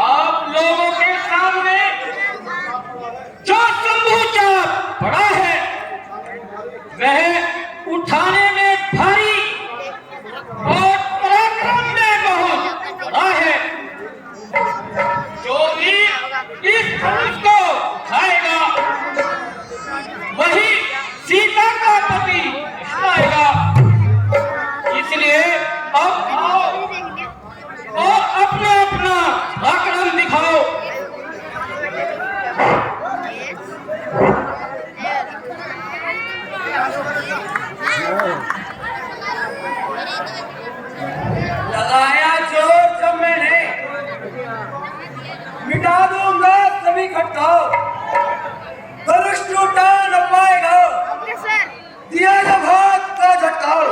आप लोगों के सामने जो शंभू चाप पड़ा है वह उठाने में भारी और पराक्रम में बहुत बड़ा है। जो भी इस धनुष को उठाएगा वही सीता का पति कहलाएगा। इसलिए अब आओ और अपना अपना पराक्रम दिखाओ। लगाया जोर जब मैंने, मिटा दूंगा सभी खटकाओ। धनुष टूटा न पाएगा, दिया जब हाथ का झटकाओ।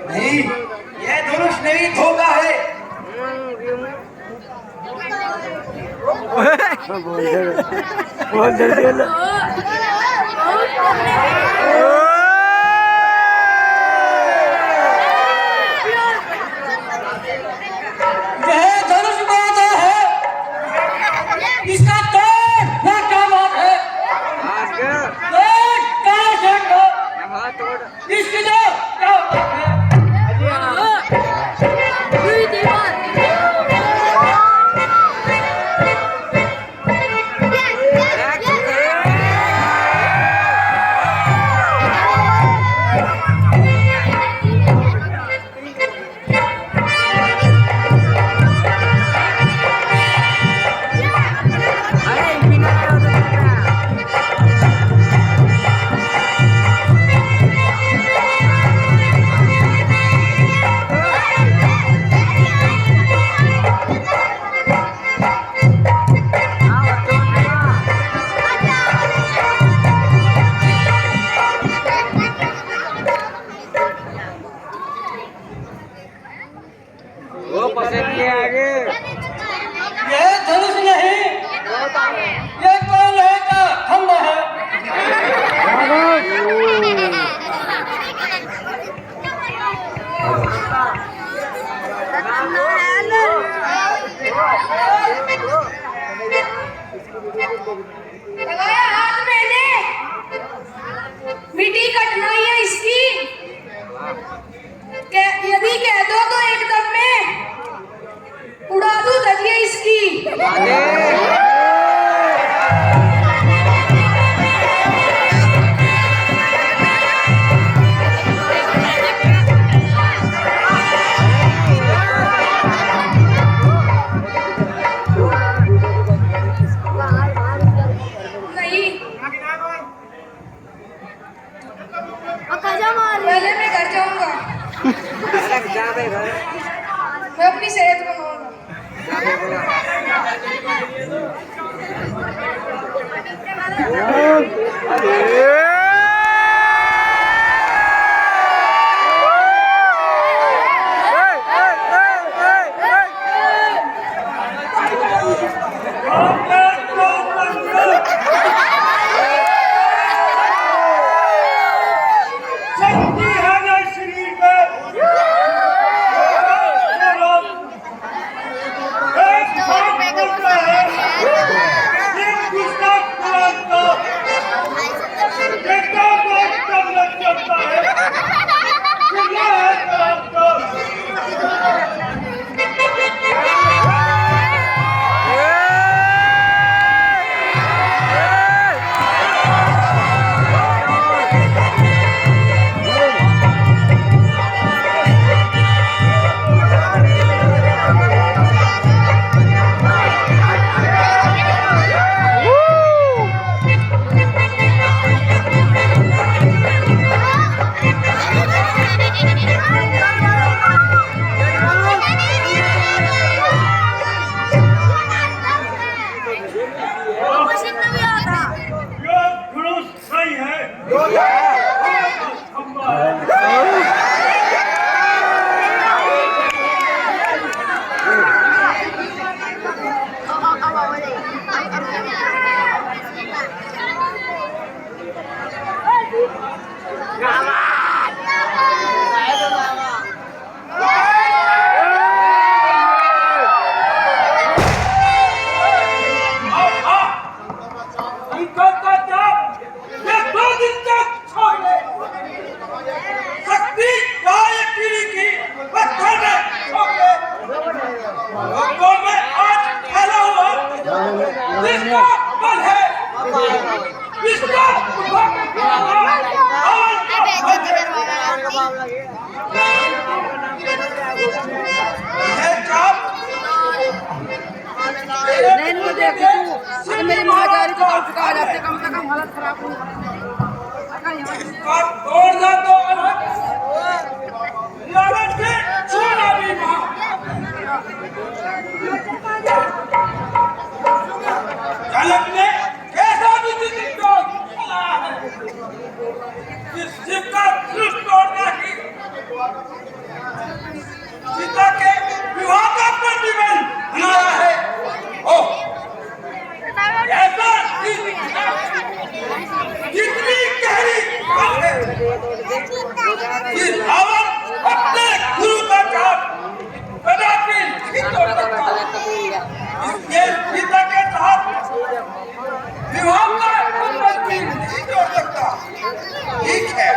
नहीं, यह धनुष नहीं धोखा है। बोल जल्दी यह धनुष बाधा है, इसका तोड़ ना क्या बात है। तोड़ कहाँ से तोड़, इसकी जो क्या बात है। यह धनुष नहीं, यह कोई लोहे का खंभा है। लगाया हाथ मैंने, मिट्टी कटनाई है इसकी। यदि कह दो तो एकदम में उड़ा दूं धजिया इसकी। नहीं, पहले मैं घर जाऊंगा, मैं अपनी सेहत बनाऊंगा। मेरी माँ जा रही तो चुका जाते कम से कम हालत खराब नहीं तोड़ना तो लागत के छोड़ा भी मां चालक ने कैसा भी जिंदगी को चलाया है इस जीप का दृष्ट तोड़ना ही सीता के विवाह का प्रतिबंध बनाया है ओ ऐसा कितनी गहरी बात है कि रावण अपने गुरु का काम कदापि नहीं तोड़ सकता इसके सीता के साथ विवाह का बंधन भी नहीं तोड़ सकता ठीक है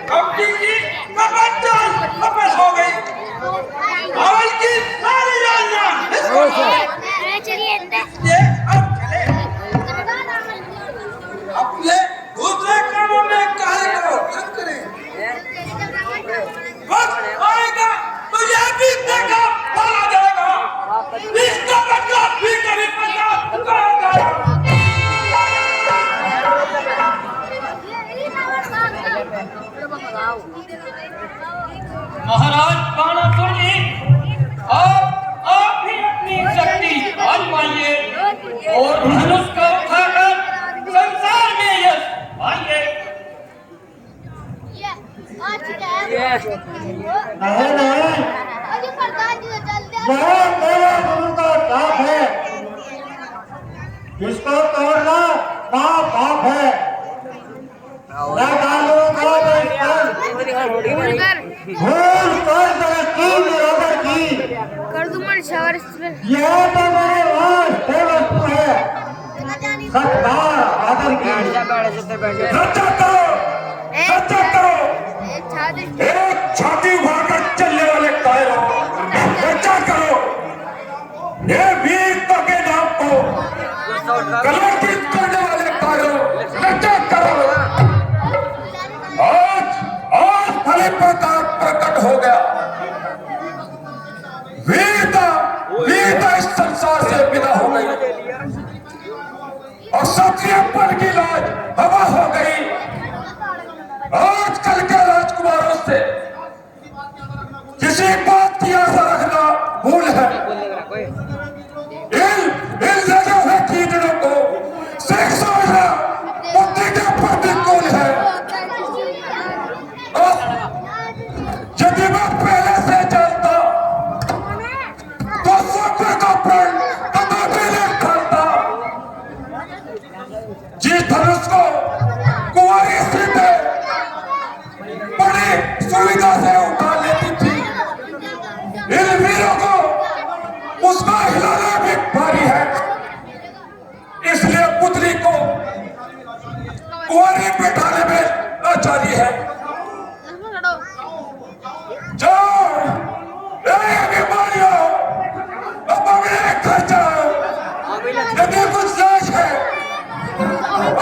कंपनी की कपट हो गई रावण की सारी योजना ये अब चले अपने दूसरे कामों में कार्य करो क्या करें वक्त आएगा तो यह भी देखा पाला जाएगा इसका बदला भी कभी पता चुकाया जाएगा महाराज बाणासुर जी आप भी अपनी शक्ति आजमाइए और धनुष को उठाकर संसार में यश पाइए। नहीं नहीं यह मेरे गुरु का साथ है जिसको तोड़ना पाप है मैं डालूंगा भूल कर तरक्की निरोधर की कर दूं मैं शहर यह तो मेरे वास्ते वस्तु है सत्कार आदर की रक्षा करो एक छाती उठाकर चलने वाले कायरों रक्षा करो ये वीरता के नाम को कलंकित करने वाले कायरों रक्षा करो आज फल प्रकट हो गया वीरता इस संसार से विदा हो गई और क्षत्रिय पद की लाज हवा हो गई आजकल के राजकुमारों से किसी बात की आशा रखना भूल है इन जगह है कीड़ों को सीख समझना बुद्धि के प्रतिकूल है यदि मैं पहले से जानता तो स्वप्न का प्रण कदापि नहीं खाता जी धनुष को कुंवारी सीते बड़ी सुविधा से उठा लेती थी इन वीरों को उसका हिलाना भी भारी है इसलिए पुत्री को कुंवारी बिठाने में आचार्य है बीमारियों अब अगले घर जाओ यदि कुछ लाश है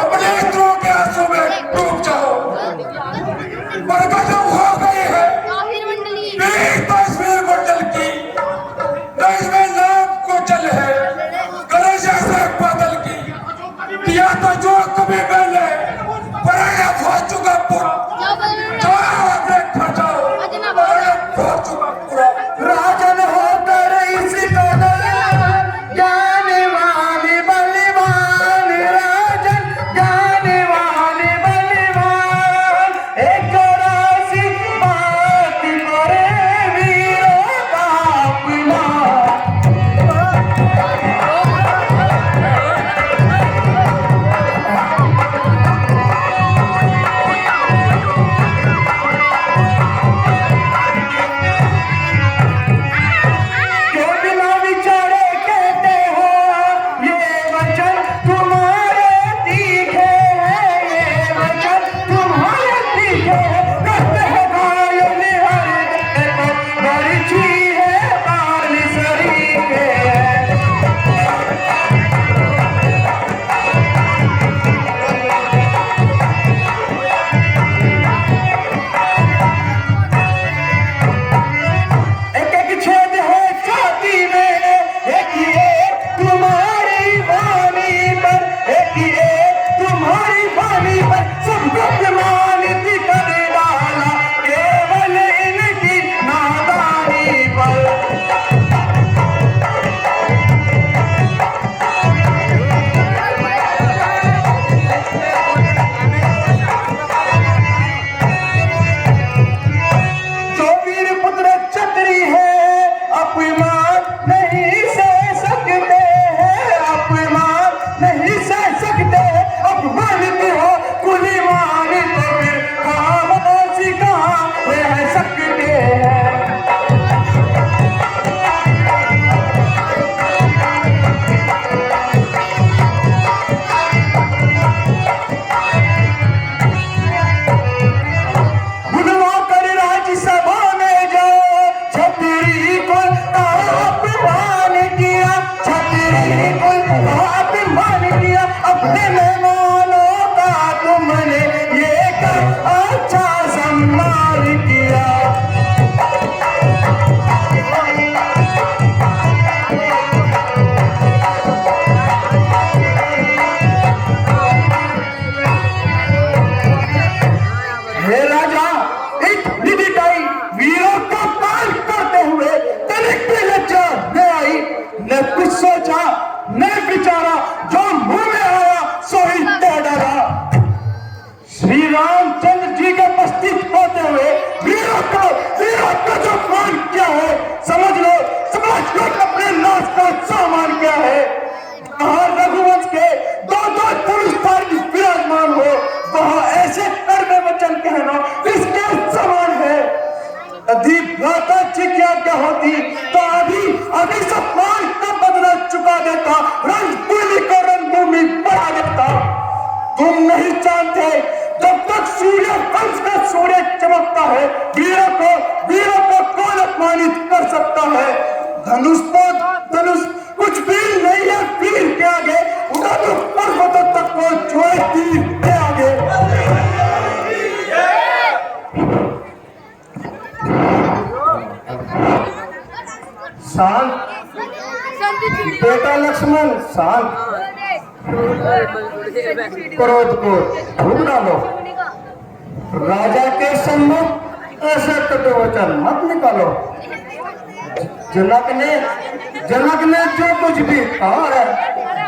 अपने स्त्रों के आंसू में डूब जाओ बरकत हो गई है 20 मंडल की इसमें नाम को चल है गणेश ऐसे बादल की दिया तो जो कभी पहले पराया हो चुका पूरा राजन हो कर इसी कदर जाने वाली बलि बिल्कुल अभिमान किया अपने मेहमानों का तुमने, ये क्या अच्छा सम्मान किया। हे राजा, एक निधिकाई वीरों का पाल करते हुए तनिक भी लज्जा न आई, न कुछ सोचा न विचारा, जो मुंह में आया सो ही कह डाला। श्री रामचंद्र जी के उपस्थित होते हुए वीरों का जो मान क्या है, समझ लो अपने नाश का सामान क्या है। जहाँ रघुवंश के दो पुरुष विराजमान हो, वहाँ ऐसे कड़वे वचन कहना इसके समान है। यदि भ्राता जी की आज्ञा होती तो अभी सब मान का बदला चुका देता, रणभूमि को रणभूमि बढ़ा देता। तुम नहीं जानते, जब तक सूर्य वंश का सूर्य चमकता है, वीरों को कौन अपमानित कर सकता है। धनुष कुछ भी नहीं है वीर के आगे, उड़ा तो पर्वतों तक को छोड़े तीर के आगे। शांत बेटा लक्ष्मण, शांत। क्रोध को भूल डालो। राजा के सम्मुख ऐसे कटु वचन मत निकालो। जनक ने जो कुछ भी कहा है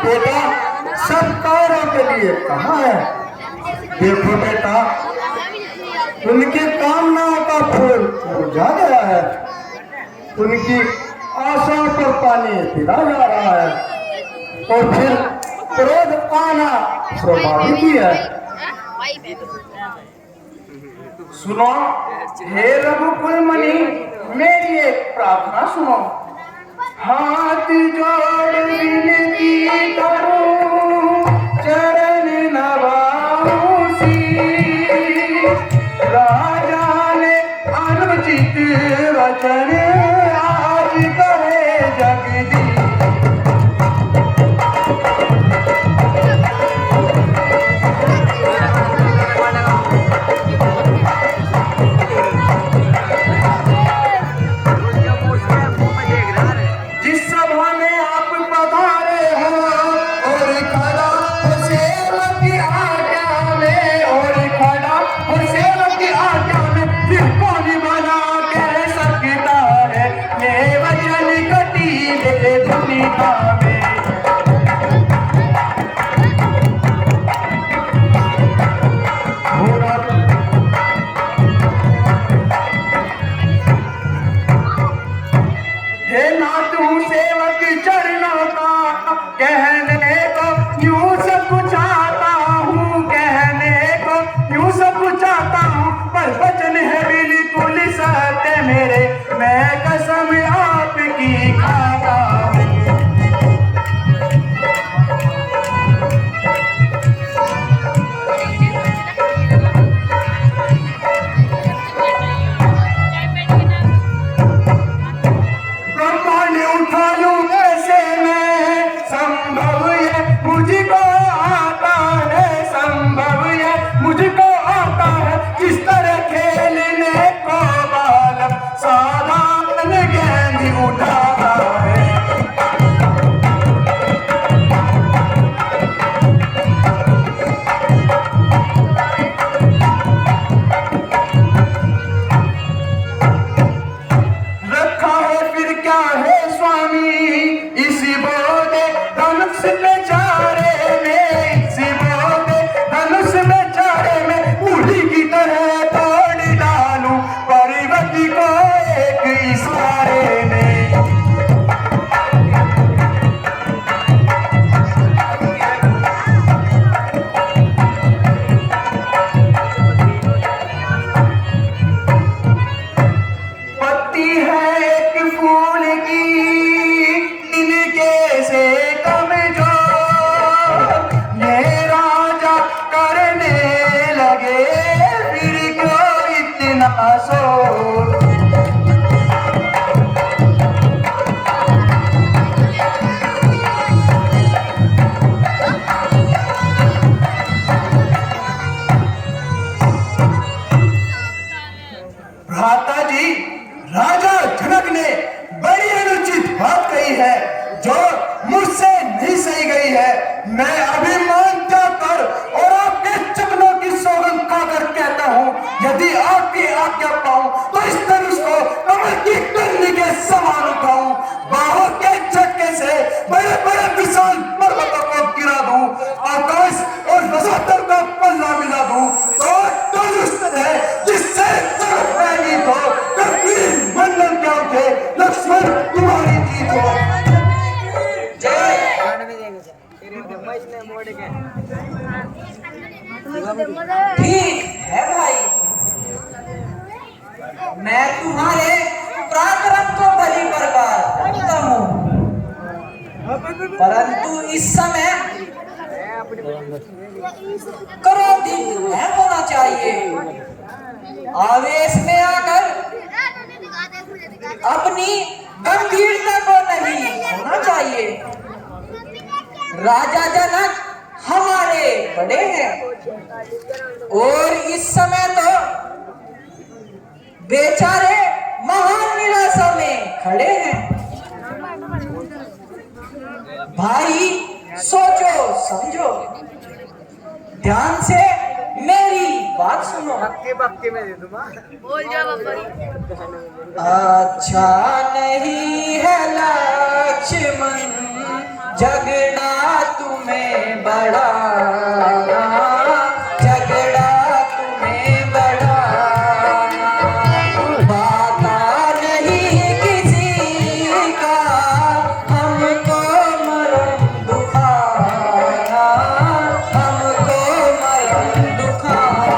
बेटा, सब कार्यों के लिए कहा है। देखो बेटा, उनकी कामनाओं का फूल मुरझा गया है, उनकी आशाओं पर पानी फिरा जा रहा है, और फिर क्रोध आना स्वाभाविक ही है। सुनो हे रघुकुल मणि, मेरी एक प्रार्थना सुनो। हाथ जोड़ विनती करूं, चरण नवाऊं सी। राजा ने अनुचित वचन आज कहे जगदीश। मैं अभिमान कर और आपके चरणों की सौगंध खाकर कहता हूँ, यदि आपकी आज्ञा पाऊं तो इस धनुष को कमर की कंडी के समान उठाऊं, बाहों के झटके से बड़े बड़े विशाल पर्वतों को गिरा दूं, आकाश और नक्षत्र का पल्ला मिला दूं, तो धनुष है जिससे जगत पैनीत हो, कबीर मंडल क्या उठे, लक्ष्मण तुम्हारी जीत हो। ठीक है भाई, मैं तुम्हारे पराक्रम को भली प्रकार जानता हूँ, परंतु इस समय क्रोधित नहीं होना चाहिए। आवेश में आकर अपनी गंभीरता को नहीं होना चाहिए। राजा जनक हमारे बड़े हैं और इस समय तो बेचारे महान निराशा में खड़े हैं। भाई सोचो समझो, ध्यान से मेरी बात सुनो। अच्छा नहीं है लक्ष्मण झगड़ा तुम्हें बड़ा, झगड़ा तुम्हें बड़ा, बाता नहीं किसी का, हमको मरम दुखाना, हमको मरम दुखाना।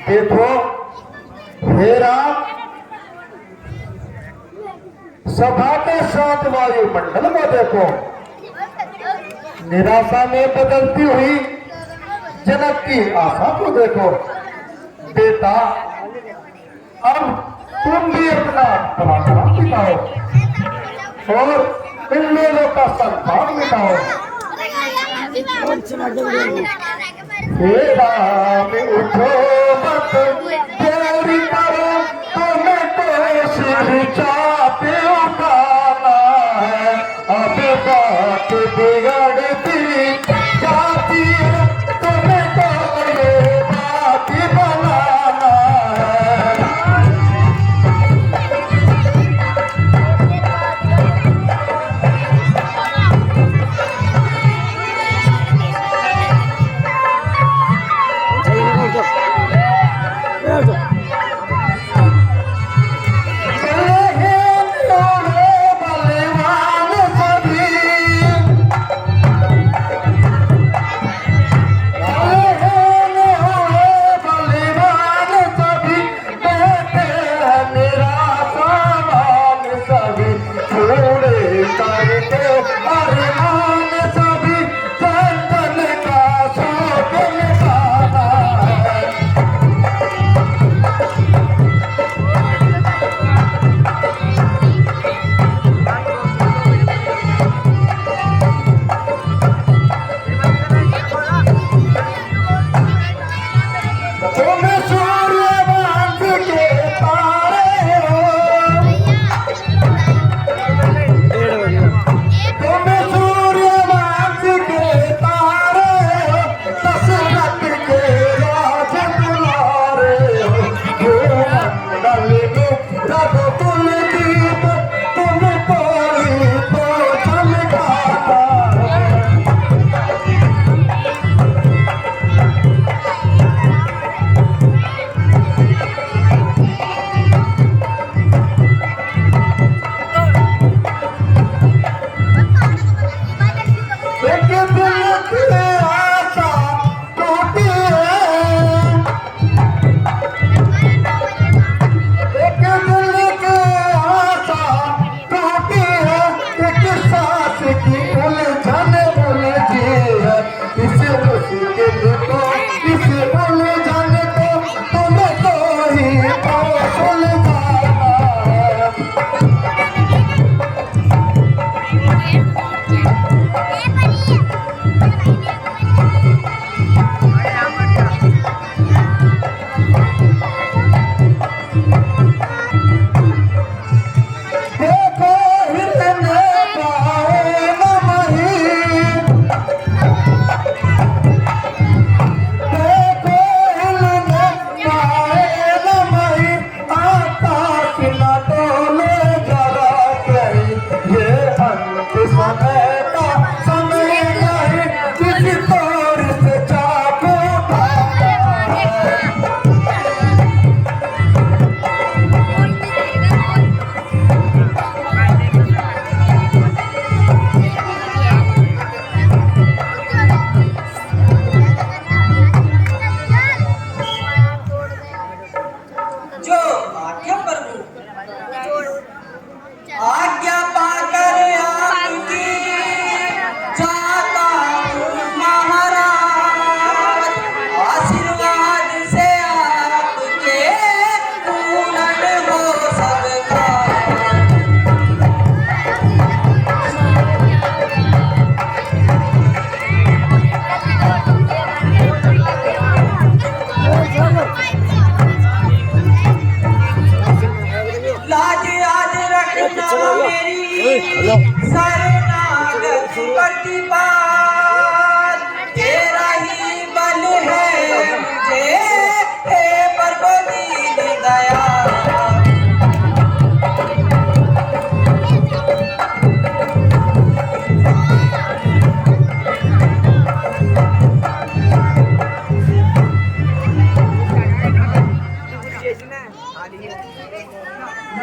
देखो हे राम, सभा के साथ वायुमंडल में देखो निराशा में बदलती हुई जनक की आशा को देखो। बेटा अब तुम भी अपना पराक्रम दिखाओ और इन लोगों का संतान मिटाओ। हे राम उठो मत देरी करो, तुम्हें तो सिर चाहते उठाना है। अब बात बिगड़ती जाती है, तुम्हें तो ये बात बनाना है।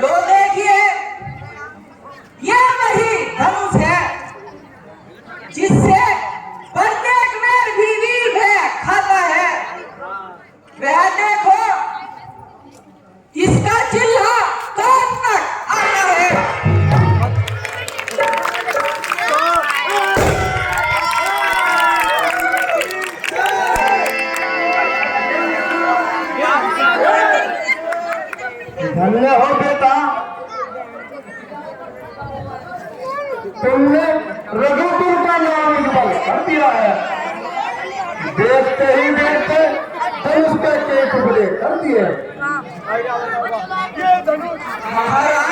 लो देखिए, ये वही धनुष है जिससे धन्य हो बेटा, तुमने रघुकुल का नाम उज्जवल कर दिया है। देखते ही देखते धनुष के टुकड़े कर दिए। महाराज